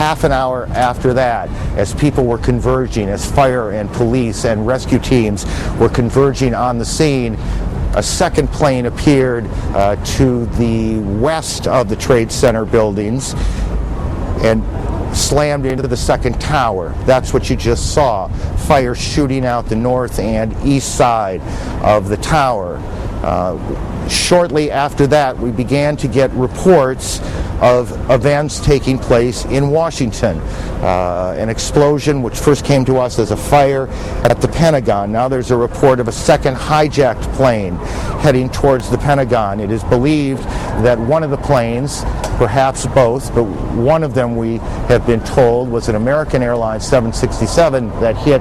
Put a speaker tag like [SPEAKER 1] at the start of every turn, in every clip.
[SPEAKER 1] half an hour after that, as people were converging, as fire and police and rescue teams were converging on the scene, a second plane appeared to the west of the Trade Center buildings and slammed into the second tower. That's what you just saw. Fire shooting out the north and east side of the tower. Shortly after that, we began to get reports of events taking place in Washington. An explosion which first came to us as a fire at the Pentagon. Now there's a report of a second hijacked plane heading towards the Pentagon. It is believed that one of the planes, perhaps both, but one of them, we have been told, was an American Airlines 767 that hit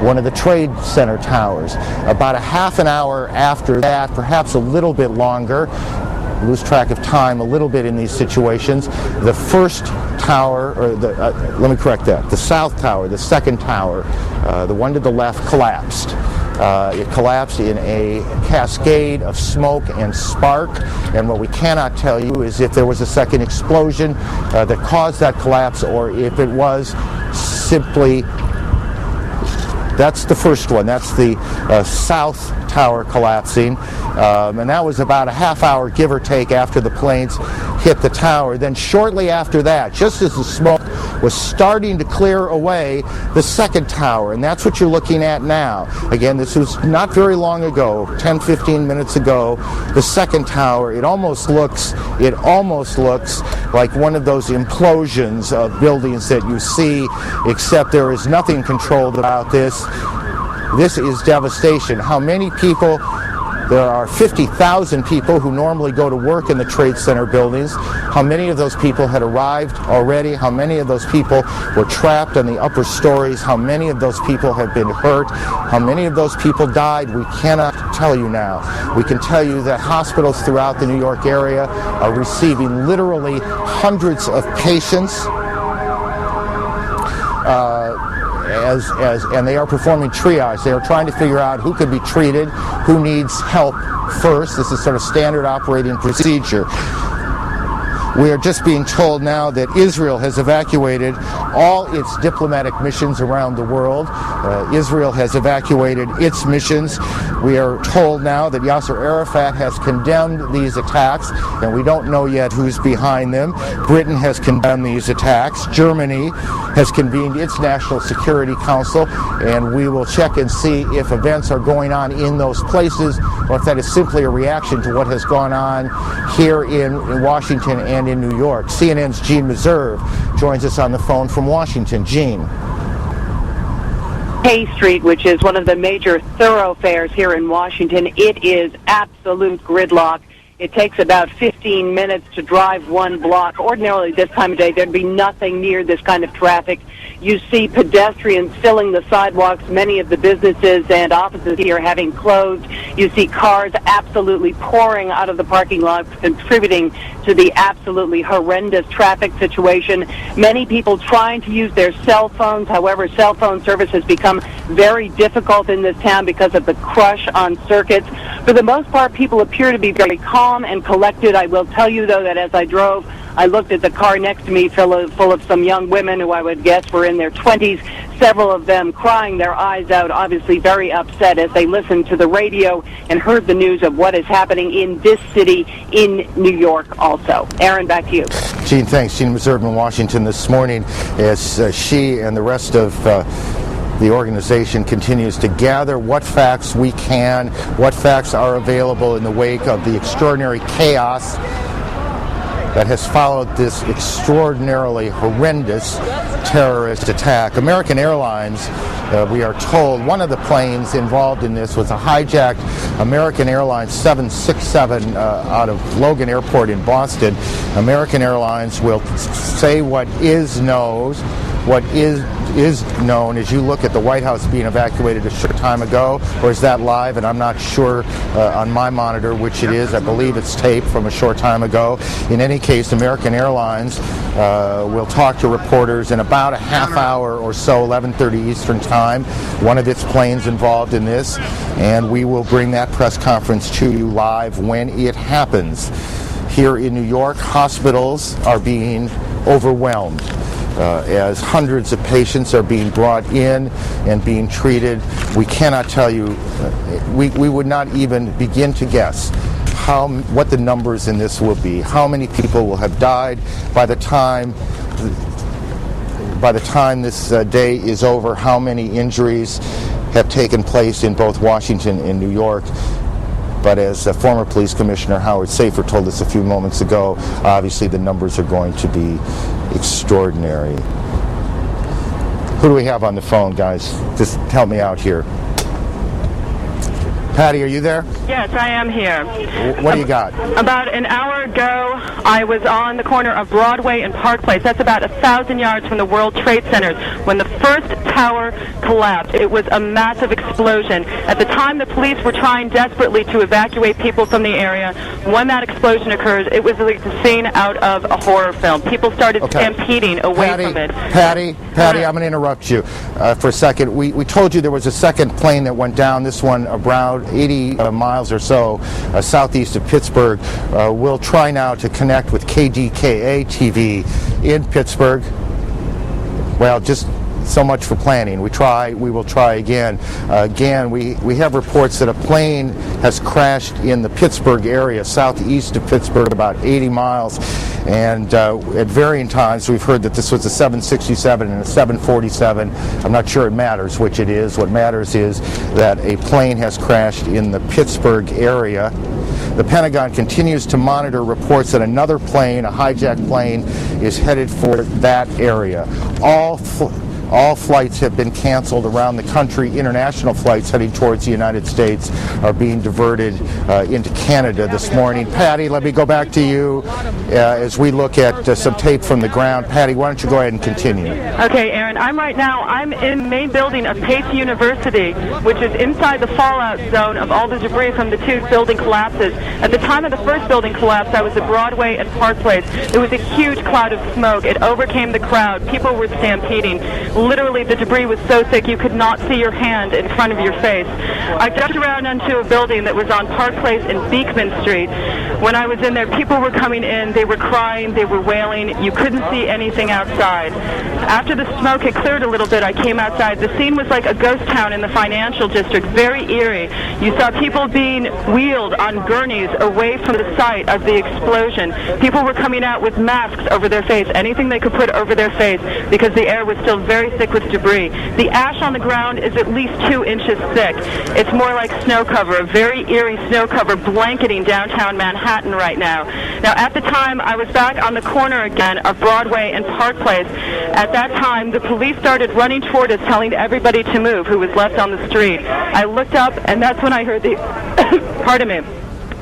[SPEAKER 1] one of the Trade Center towers. About a half an hour after that, perhaps a little bit longer, lose track of time a little bit in these situations, the first tower, or let me correct that, the south tower, the second tower, the one to the left, collapsed. It collapsed in a cascade of smoke and spark, and what we cannot tell you is if there was a second explosion that caused that collapse, or if it was simply, that's the first one, that's the south tower collapsing, and that was about a half hour, give or take, after the planes hit the tower. Then shortly after that, just as the smoke was starting to clear away, the second tower, and that's what you're looking at now. Again, this was not very long ago, 10-15 minutes ago. The second tower, it almost looks like one of those implosions of buildings that you see, except there is nothing controlled about this. This is devastation. How many people? There are 50,000 people who normally go to work in the Trade Center buildings. How many of those people had arrived already? How many of those people were trapped on the upper stories? How many of those people have been hurt? How many of those people died? We cannot tell you now. We can tell you that hospitals throughout the New York area are receiving literally hundreds of patients. And they are performing triage. They are trying to figure out who could be treated, who needs help first. This is sort of standard operating procedure. We are just being told now that Israel has evacuated all its diplomatic missions around the world. Israel has evacuated its missions. We are told now that Yasser Arafat has condemned these attacks, and we don't know yet who's behind them. Britain has condemned these attacks. Germany has convened its National Security Council, and we will check and see if events are going on in those places, or if that is simply a reaction to what has gone on here in Washington and in New York. CNN's Gene Meserve joins us on the phone from Washington. Gene.
[SPEAKER 2] K Street, which is one of the major thoroughfares here in Washington, it is absolute gridlock. It takes about 15 minutes to drive one block. Ordinarily, this time of day, there'd be nothing near this kind of traffic. You see pedestrians filling the sidewalks, many of the businesses and offices here having closed. You see cars absolutely pouring out of the parking lots, contributing to the absolutely horrendous traffic situation. Many people trying to use their cell phones. However, cell phone service has become very difficult in this town because of the crush on circuits. For the most part, people appear to be very calm and collected. I will tell you, though, that as I drove, I looked at the car next to me full of some young women who I would guess were in their 20s, several of them crying their eyes out, obviously very upset as they listened to the radio and heard the news of what is happening in this city in New York also. Aaron, back to you.
[SPEAKER 1] Gene, thanks. Gene Meserve in Washington this morning as she and the rest of the organization continues to gather what facts we can, what facts are available in the wake of the extraordinary chaos that has followed this extraordinarily horrendous terrorist attack. American Airlines, we are told, one of the planes involved in this was a hijacked American Airlines 767 out of Logan Airport in Boston. American Airlines will say what is known as you look at the White House being evacuated a short time ago, or is that live? And I'm not sure on my monitor which it is. I believe it's taped from a short time ago. In any case, American Airlines will talk to reporters in about a half hour or so, 11:30 Eastern Time. One of its planes involved in this, and we will bring that press conference to you live when it happens. Here in New York, hospitals are being overwhelmed. as hundreds of patients are being brought in and being treated. We cannot tell you, we would not even begin to guess what the numbers in this will be, how many people will have died by the time this day is over, how many injuries have taken place in both Washington and New York. But as former Police Commissioner Howard Safer told us a few moments ago, obviously the numbers are going to be extraordinary. Who do we have on the phone, guys? Just help me out here. Patty, are you there?
[SPEAKER 3] Yes, I am here.
[SPEAKER 1] What do you got?
[SPEAKER 3] About an hour ago, I was on the corner of Broadway and Park Place. That's about 1,000 yards from the World Trade Center. When the first tower collapsed, it was a massive explosion. At the time, the police were trying desperately to evacuate people from the area. When that explosion occurred, it was like the scene out of a horror film. People started stampeding away from it.
[SPEAKER 1] Patty, I'm going to interrupt you for a second. We told you there was a second plane that went down, this one around 80 miles or so southeast of Pittsburgh. We'll try now to connect with KDKA TV in Pittsburgh. Well, just so much for planning. We will try again. We have reports that a plane has crashed in the Pittsburgh area, southeast of Pittsburgh, about 80 miles. And at varying times, we've heard that this was a 767 and a 747. I'm not sure it matters which it is. What matters is that a plane has crashed in the Pittsburgh area. The Pentagon continues to monitor reports that another plane, a hijacked plane, is headed for that area. All flights have been canceled around the country. International flights heading towards the United States are being diverted into Canada this morning. Patty, let me go back to you as we look at some tape from the ground. Patty, why don't you go ahead and continue?
[SPEAKER 3] Okay, Aaron, I'm in the main building of Pace University, which is inside the fallout zone of all the debris from the two building collapses. At the time of the first building collapse, I was at Broadway and Park Place. There was a huge cloud of smoke. It overcame the crowd. People were stampeding. Literally, the debris was so thick you could not see your hand in front of your face. I jumped around into a building that was on Park Place and Beekman Street. When I was in there, people were coming in. They were crying. They were wailing. You couldn't see anything outside. After the smoke had cleared a little bit, I came outside. The scene was like a ghost town in the financial district, very eerie. You saw people being wheeled on gurneys away from the site of the explosion. People were coming out with masks over their face, anything they could put over their face, because the air was still very thick with debris. The ash on the ground is at least 2 inches thick. It's more like snow cover, a very eerie snow cover blanketing downtown Manhattan right now. Now, at the time, I was back on the corner again of Broadway and Park Place. At that time, the police started running toward us, telling everybody to move who was left on the street. I looked up, and that's when I heard the pardon me.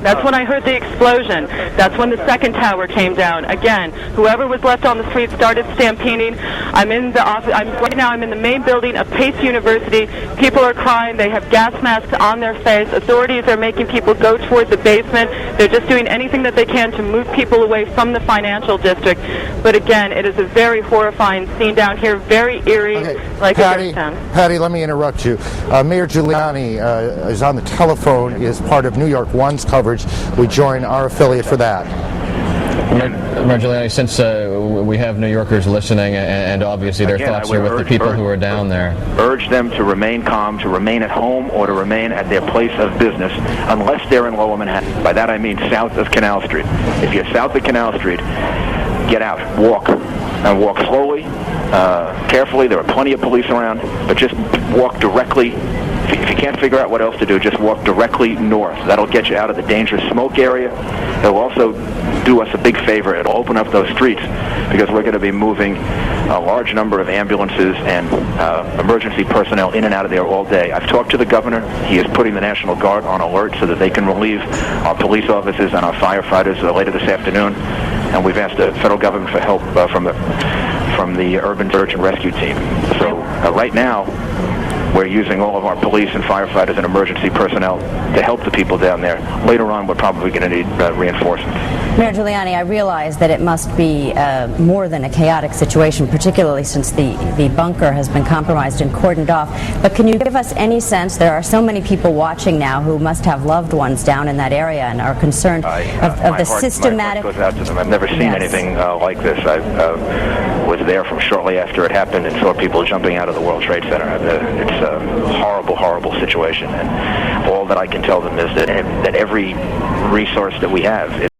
[SPEAKER 3] That's when I heard the explosion. That's when the second tower came down. Again, whoever was left on the street started stampeding. I'm in the office. Right now I'm in the main building of Pace University. People are crying. They have gas masks on their face. Authorities are making people go toward the basement. They're just doing anything that they can to move people away from the financial district. But again, it is a very horrifying scene down here, very eerie, like
[SPEAKER 1] Patty,
[SPEAKER 3] a ghost town.
[SPEAKER 1] Patty, let me interrupt you. Mayor Giuliani is on the telephone, is part of New York One's coverage. We join our affiliate for that.
[SPEAKER 4] Mayor Giuliani, since we have New Yorkers listening, and obviously their thoughts are with the people who are down there.
[SPEAKER 5] Urge them to remain calm, to remain at home, or to remain at their place of business, unless they're in Lower Manhattan. By that I mean south of Canal Street. If you're south of Canal Street, get out, walk, and walk slowly, carefully. There are plenty of police around, but just walk directly. If you can't figure out what else to do, just walk directly north. That'll get you out of the dangerous smoke area. It'll also do us a big favor. It'll open up those streets, because we're going to be moving a large number of ambulances and emergency personnel in and out of there all day. I've talked to the governor. He is putting the National Guard on alert so that they can relieve our police officers and our firefighters later this afternoon. And we've asked the federal government for help from the Urban Search and Rescue Team. So right now, We're using all of our police and firefighters and emergency personnel to help the people down there. Later on, we're probably going to need reinforcements.
[SPEAKER 6] Mayor Giuliani, I realize that it must be more than a chaotic situation, particularly since the bunker has been compromised and cordoned off. But can you give us any sense? There are so many people watching now who must have loved ones down in that area and are concerned of the systematic.
[SPEAKER 5] My heart goes out to them. I've never seen anything like this. I was there from shortly after it happened and saw people jumping out of the World Trade Center. It's a horrible, horrible situation. And all that I can tell them is that every resource that we have